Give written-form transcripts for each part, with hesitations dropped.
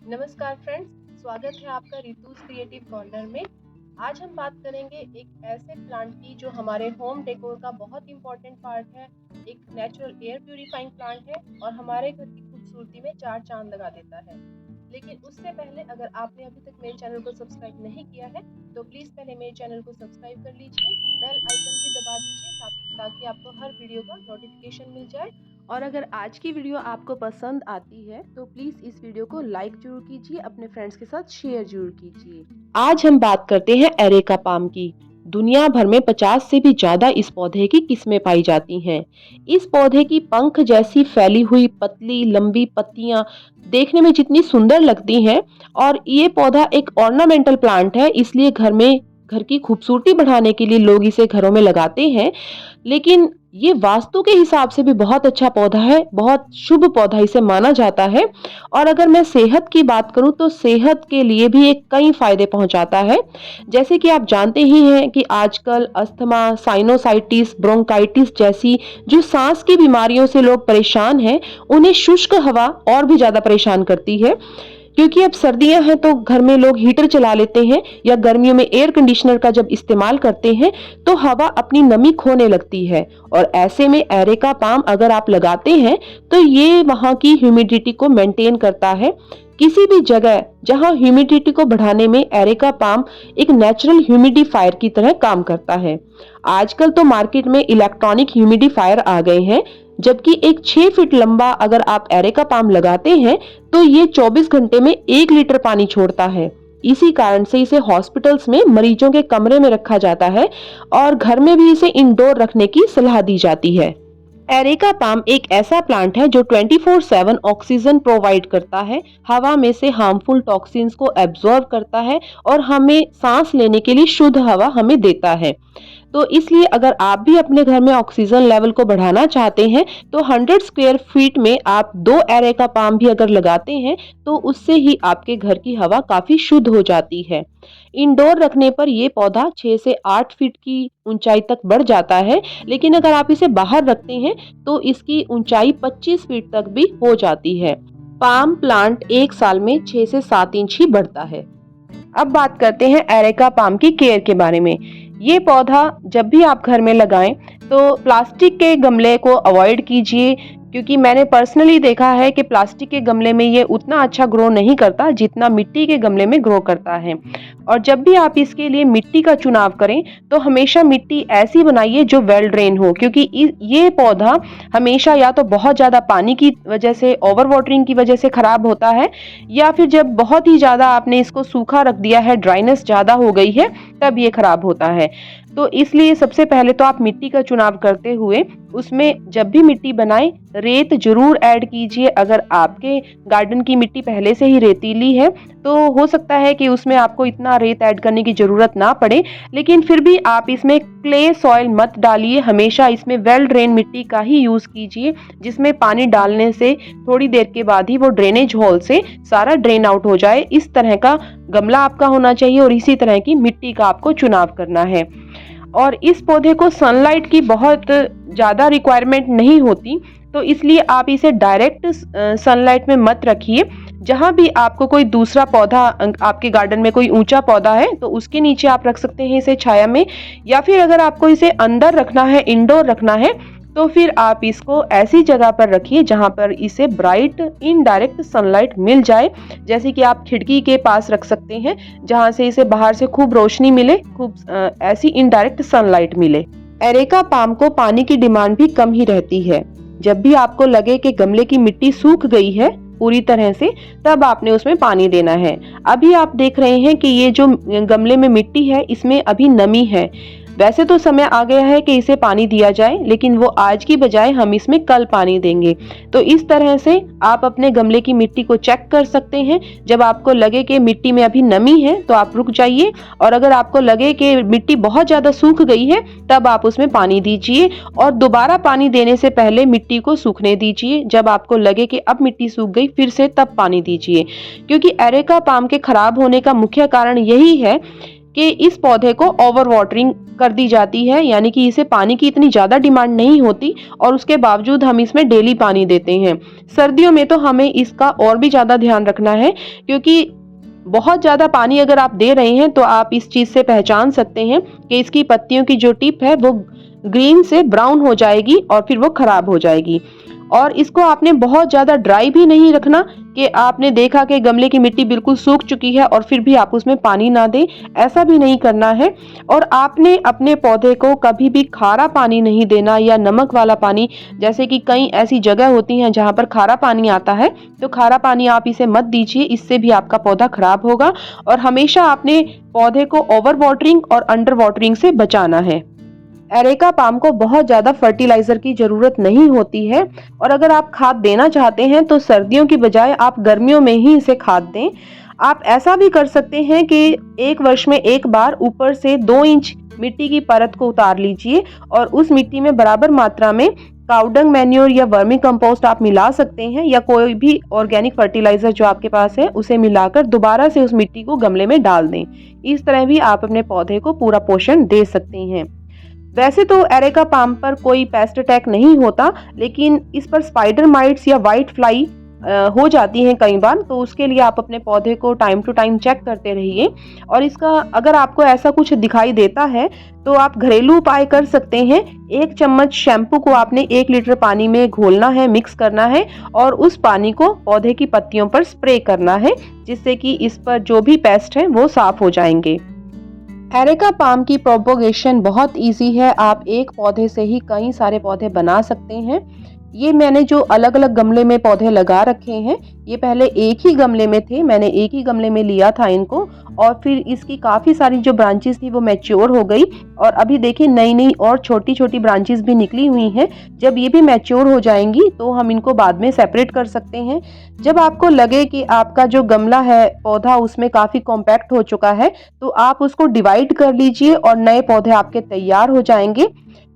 नमस्कार फ्रेंड्स, स्वागत है आपका रितुज क्रिएटिव कॉर्नर में। आज हम बात करेंगे एक ऐसे प्लांट की जो हमारे होम डेकोर का बहुत इंपॉर्टेंट पार्ट है। एक नेचुरल एयर प्यूरिफाइंग प्लांट है और हमारे घर की खूबसूरती में चार चांद लगा देता है। लेकिन उससे पहले अगर आपने अभी तक मेरे चैनल को सब्सक्राइब नहीं किया है तो प्लीज़ पहले मेरे चैनल को सब्सक्राइब कर लीजिए, बेल आइकन भी दबा दीजिए ताकि आपको हर वीडियो का नोटिफिकेशन मिल जाए। और अगर आज की वीडियो आपको पसंद आती है तो प्लीज़ इस वीडियो को लाइक जरूर कीजिए, अपने फ्रेंड्स के साथ शेयर जरूर कीजिए। आज हम बात करते हैं एरेका पाम की। दुनिया भर में 50 से भी ज्यादा इस पौधे की किस्में पाई जाती हैं। इस पौधे की पंख जैसी फैली हुई पतली लंबी पत्तियां देखने में जितनी सुंदर लगती हैं, और ये पौधा एक ऑर्नामेंटल प्लांट है, इसलिए घर की खूबसूरती बढ़ाने के लिए लोग इसे घरों में लगाते हैं। लेकिन ये वास्तु के हिसाब से भी बहुत अच्छा पौधा है, बहुत शुभ पौधा इसे माना जाता है। और अगर मैं सेहत की बात करूं तो सेहत के लिए भी एक कई फायदे पहुंचाता है। जैसे कि आप जानते ही हैं कि आजकल अस्थमा, साइनोसाइटिस, ब्रोंकाइटिस जैसी जो सांस की बीमारियों से लोग परेशान हैं, उन्हें शुष्क हवा और भी ज्यादा परेशान करती है। क्योंकि अब सर्दियां हैं तो घर में लोग हीटर चला लेते हैं या गर्मियों में एयर कंडीशनर का जब इस्तेमाल करते हैं तो हवा अपनी नमी खोने लगती है। और ऐसे में एरेका पाम अगर आप लगाते हैं तो ये वहां की ह्यूमिडिटी को मेंटेन करता है। किसी भी जगह जहां ह्यूमिडिटी को बढ़ाने में एरेका पाम एक नेचुरल ह्यूमिडिफायर की तरह काम करता है। आजकल तो मार्केट में इलेक्ट्रॉनिक ह्यूमिडिफायर आ गए हैं, जबकि एक 6 फीट लंबा अगर आप एरेका पाम लगाते हैं तो ये 24 घंटे में 1 लीटर पानी छोड़ता है। इसी कारण से इसे हॉस्पिटल्स में मरीजों के कमरे में रखा जाता है और घर में भी इसे इंडोर रखने की सलाह दी जाती है। एरेका पाम एक ऐसा प्लांट है जो 24/7 ऑक्सीजन प्रोवाइड करता है, हवा में से हार्मफुल टॉक्सिन्स को एब्जॉर्ब करता है और हमें सांस लेने के लिए शुद्ध हवा हमें देता है। तो इसलिए अगर आप भी अपने घर में ऑक्सीजन लेवल को बढ़ाना चाहते हैं तो 100 स्क्वायर फीट में आप 2 एरेका पाम भी अगर लगाते हैं तो उससे ही आपके घर की हवा काफी शुद्ध हो जाती है। इंडोर रखने पर यह पौधा 6 से 8 फीट की ऊंचाई तक बढ़ जाता है, लेकिन अगर आप इसे बाहर रखते हैं तो इसकी ऊंचाई 25 फीट तक भी हो जाती है। पाम प्लांट एक साल में 6 से 7 इंच ही बढ़ता है। अब बात करते हैं एरेका पाम की केयर के बारे में। ये पौधा जब भी आप घर में लगाएं तो प्लास्टिक के गमले को अवॉइड कीजिए, क्योंकि मैंने पर्सनली देखा है कि प्लास्टिक के गमले में ये उतना अच्छा ग्रो नहीं करता जितना मिट्टी के गमले में ग्रो करता है। और जब भी आप इसके लिए मिट्टी का चुनाव करें तो हमेशा मिट्टी ऐसी बनाइए जो वेल ड्रेन हो, क्योंकि ये पौधा हमेशा या तो बहुत ज़्यादा पानी की वजह से, ओवर वाटरिंग की वजह से खराब होता है, या फिर जब बहुत ही ज़्यादा आपने इसको सूखा रख दिया है, ड्राइनेस ज़्यादा हो गई है, तब ये खराब होता है। तो इसलिए सबसे पहले तो आप मिट्टी का चुनाव करते हुए उसमें जब भी मिट्टी बनाएं रेत जरूर ऐड कीजिए। अगर आपके गार्डन की मिट्टी पहले से ही रेतीली है तो हो सकता है कि उसमें आपको इतना रेत ऐड करने की जरूरत ना पड़े, लेकिन फिर भी आप इसमें क्ले सॉइल मत डालिए। हमेशा इसमें वेल ड्रेन मिट्टी का ही यूज कीजिए, जिसमें पानी डालने से थोड़ी देर के बाद ही वो ड्रेनेज होल से सारा ड्रेन आउट हो जाए। इस तरह का गमला आपका होना चाहिए और इसी तरह की मिट्टी का आपको चुनाव करना है। और इस पौधे को सनलाइट की बहुत ज़्यादा रिक्वायरमेंट नहीं होती, तो इसलिए आप इसे डायरेक्ट सनलाइट में मत रखिए। जहाँ भी आपको कोई दूसरा पौधा, आपके गार्डन में कोई ऊंचा पौधा है तो उसके नीचे आप रख सकते हैं इसे छाया में, या फिर अगर आपको इसे अंदर रखना है, इंडोर रखना है, तो फिर आप इसको ऐसी जगह पर रखिए जहां पर इसे ब्राइट इनडायरेक्ट सनलाइट मिल जाए। जैसे कि आप खिड़की के पास रख सकते हैं जहां से इसे बाहर से खूब रोशनी मिले, खूब ऐसी इनडायरेक्ट सनलाइट मिले। एरेका पाम को पानी की डिमांड भी कम ही रहती है। जब भी आपको लगे कि गमले की मिट्टी सूख गई है पूरी तरह से, तब आपने उसमें पानी देना है। अभी आप देख रहे हैं कि ये जो गमले में मिट्टी है इसमें अभी नमी है। वैसे तो समय आ गया है कि इसे पानी दिया जाए, लेकिन वो आज की बजाय हम इसमें कल पानी देंगे। तो इस तरह से आप अपने गमले की मिट्टी को चेक कर सकते हैं। जब आपको लगे कि मिट्टी में अभी नमी है तो आप रुक जाइए, और अगर आपको लगे कि मिट्टी बहुत ज़्यादा सूख गई है तब आप उसमें पानी दीजिए, और दोबारा पानी देने से पहले मिट्टी को सूखने दीजिए। जब आपको लगे कि अब मिट्टी सूख गई फिर से तब पानी दीजिए, क्योंकि एरेका पाम के खराब होने का मुख्य कारण यही है कि इस पौधे को ओवर वाटरिंग कर दी जाती है, यानी कि इसे पानी की इतनी ज़्यादा डिमांड नहीं होती और उसके बावजूद हम इसमें डेली पानी देते हैं। सर्दियों में तो हमें इसका और भी ज़्यादा ध्यान रखना है, क्योंकि बहुत ज़्यादा पानी अगर आप दे रहे हैं तो आप इस चीज़ से पहचान सकते हैं कि इसकी पत्तियों की जो टिप है वो ग्रीन से ब्राउन हो जाएगी और फिर वो खराब हो जाएगी। और इसको आपने बहुत ज़्यादा ड्राई भी नहीं रखना कि आपने देखा कि गमले की मिट्टी बिल्कुल सूख चुकी है और फिर भी आप उसमें पानी ना दें, ऐसा भी नहीं करना है। और आपने अपने पौधे को कभी भी खारा पानी नहीं देना या नमक वाला पानी, जैसे कि कई ऐसी जगह होती हैं जहाँ पर खारा पानी आता है, तो खारा पानी आप इसे मत दीजिए, इससे भी आपका पौधा खराब होगा। और हमेशा आपने पौधे को ओवर वाटरिंग और अंडर वाटरिंग से बचाना है। एरेका पाम को बहुत ज़्यादा फर्टिलाइज़र की ज़रूरत नहीं होती है, और अगर आप खाद देना चाहते हैं तो सर्दियों की बजाय आप गर्मियों में ही इसे खाद दें। आप ऐसा भी कर सकते हैं कि एक वर्ष में एक बार ऊपर से 2 इंच मिट्टी की परत को उतार लीजिए और उस मिट्टी में बराबर मात्रा में काउडंग मैन्योर या वर्मी कंपोस्ट आप मिला सकते हैं, या कोई भी ऑर्गेनिक फर्टिलाइज़र जो आपके पास है उसे मिलाकर दोबारा से उस मिट्टी को गमले में डाल दें। इस तरह भी आप अपने पौधे को पूरा पोषण दे सकते हैं। वैसे तो एरेका पाम पर कोई पेस्ट अटैक नहीं होता, लेकिन इस पर स्पाइडर माइट्स या वाइट फ्लाई हो जाती हैं कई बार, तो उसके लिए आप अपने पौधे को टाइम टू टाइम चेक करते रहिए। और इसका अगर आपको ऐसा कुछ दिखाई देता है तो आप घरेलू उपाय कर सकते हैं। 1 चम्मच शैम्पू को आपने 1 लीटर पानी में घोलना है, मिक्स करना है और उस पानी को पौधे की पत्तियों पर स्प्रे करना है, जिससे कि इस पर जो भी पेस्ट हैं वो साफ हो जाएंगे। एरेका पाम की प्रोपोगेशन बहुत इजी है, आप एक पौधे से ही कई सारे पौधे बना सकते हैं। ये मैंने जो अलग अलग गमले में पौधे लगा रखे हैं, ये पहले एक ही गमले में थे, मैंने एक ही गमले में लिया था इनको, और फिर इसकी काफ़ी सारी जो ब्रांचेस थी वो मैच्योर हो गई और अभी देखिए नई नई और छोटी छोटी ब्रांचेस भी निकली हुई हैं। जब ये भी मैच्योर हो जाएंगी तो हम इनको बाद में सेपरेट कर सकते हैं। जब आपको लगे कि आपका जो गमला है पौधा उसमें काफ़ी कॉम्पैक्ट हो चुका है, तो आप उसको डिवाइड कर लीजिए और नए पौधे आपके तैयार हो जाएंगे।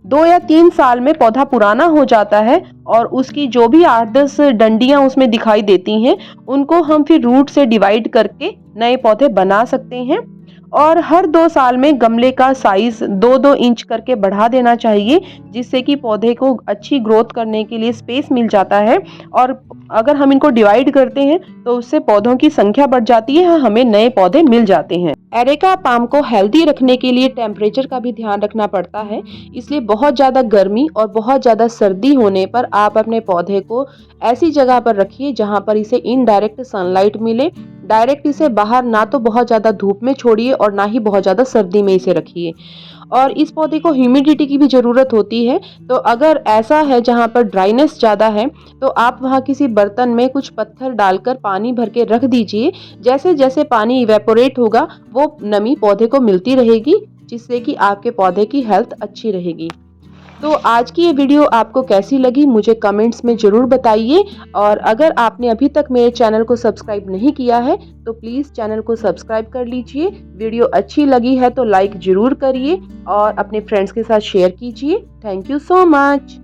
2 या 3 साल में पौधा पुराना हो जाता है और उसकी जो भी 8-10 डंडियां उसमें दिखाई देती हैं, उनको हम फिर रूट से डिवाइड करके नए पौधे बना सकते हैं। और हर 2 साल में गमले का साइज 2-2 इंच करके बढ़ा देना चाहिए, जिससे कि पौधे को अच्छी ग्रोथ करने के लिए स्पेस मिल जाता है। और अगर हम इनको डिवाइड करते हैं तो उससे पौधों की संख्या बढ़ जाती है, हमें नए पौधे मिल जाते हैं। एरेका पाम को हेल्दी रखने के लिए टेम्परेचर का भी ध्यान रखना पड़ता है, इसलिए बहुत ज़्यादा गर्मी और बहुत ज़्यादा सर्दी होने पर आप अपने पौधे को ऐसी जगह पर रखिए जहाँ पर इसे इनडायरेक्ट सनलाइट मिले। डायरेक्ट इसे बाहर ना तो बहुत ज़्यादा धूप में छोड़िए और ना ही बहुत ज़्यादा सर्दी में इसे रखिए। और इस पौधे को ह्यूमिडिटी की भी ज़रूरत होती है, तो अगर ऐसा है जहाँ पर ड्राइनेस ज़्यादा है तो आप वहाँ किसी बर्तन में कुछ पत्थर डालकर पानी भर के रख दीजिए। जैसे जैसे पानी इवेपोरेट होगा वो नमी पौधे को मिलती रहेगी, जिससे कि आपके पौधे की हेल्थ अच्छी रहेगी। तो आज की ये वीडियो आपको कैसी लगी मुझे कमेंट्स में ज़रूर बताइए, और अगर आपने अभी तक मेरे चैनल को सब्सक्राइब नहीं किया है तो प्लीज़ चैनल को सब्सक्राइब कर लीजिए। वीडियो अच्छी लगी है तो लाइक ज़रूर करिए और अपने फ्रेंड्स के साथ शेयर कीजिए। Thank you so much.